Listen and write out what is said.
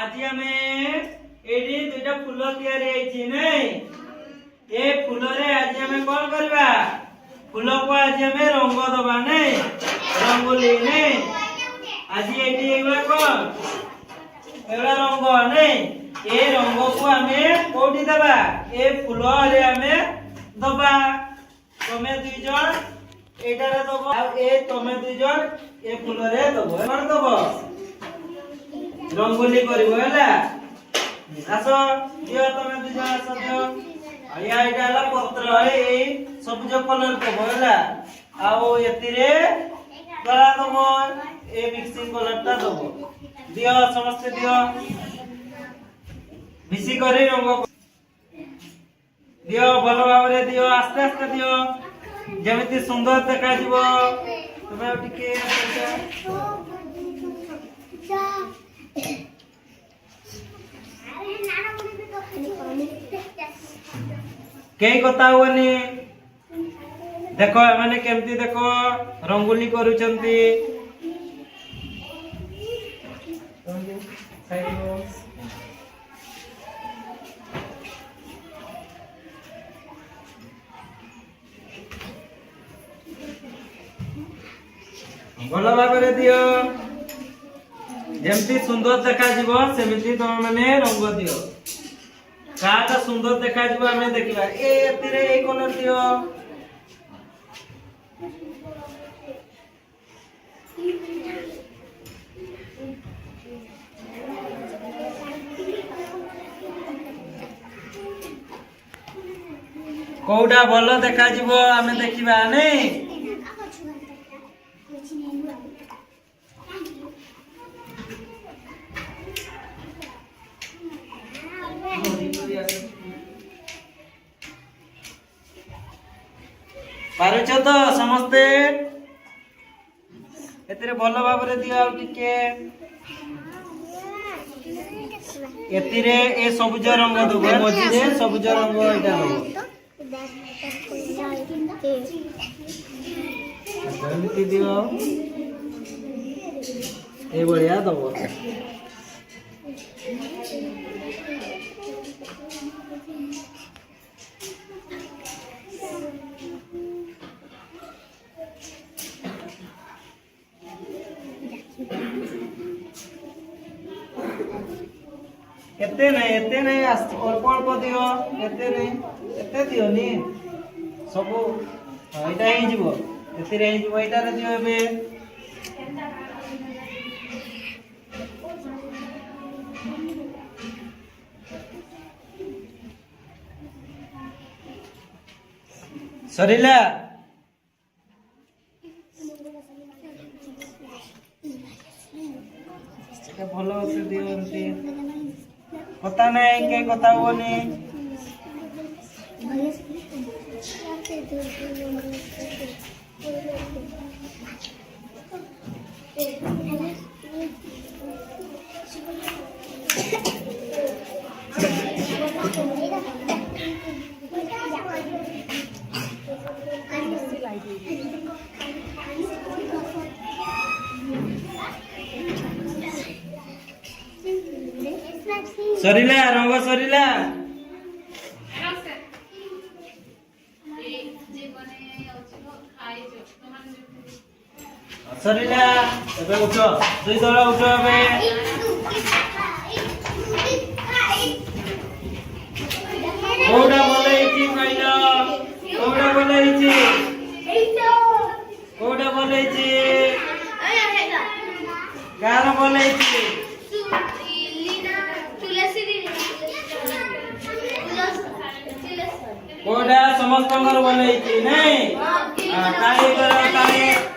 आज आमे एडी दुटा फूल तयारी आइछि नै ए फूल रे आज आमे कोन करबा फूल को आज आमे रंग दबा नै रंगोली नै आज एडी एगला कोन एगला रंग नै ए रंग को आमे कोठी दबा ए फूल रे आमे दबा तमे दुई जण एटा रे दबो आ ए तमे दुई जण ए फूल रे दबो कोन दबो रंगोली करिवो हैला आसो दियो तमे दुई जण आसो दियो आया एटा हला पत्र ए सबुज कलर दबो हैला आउ एतिरे कला दबो ए मिक्सिंग कलर ता दबो दियो समस्त दियो मिसी करी रंग दियो भलो भाबरे दियो आस्ते आस्ते दियो जेमिति सुंदर देखा जिवो तमे टिके कई कथा हुआनी देखो माने केमती देखो रंगोली करूचंती भल भाव दियो जेमती सुंदर देखा जीवो सेमिति तुम माने रंग दियो काटा सुंदर देखा जीवो हमें देखिबा ए एतिरे ए कलर दियो कोडा भलो देखा जीवो हमें देखिबा नै पारुछ तो समस्ते एतिरे भलो भाबरे दियो आ टिके एतिरे ए सबुज रंग दबो मझिरे सबुज रंग एटा दबो एमिति दियो ए बढ़िया दबो एते नहीं अल्प अल्प दियो एते दियो नी सब एटा ही जीवो एते रे जीवो एटा रे दियो एबे सरिला एटा भलो से दियो एमती कथा नहीं के कथा होनी सरिला रंग सरिला सरिला एबे उठो दुई दला उठो एबे कोडा बोलेछि कइलो कोडा बोलेछि कोडा बोलेछि कार बोलेछि कोडा समस्त बोलेछि नै ताली करो ताली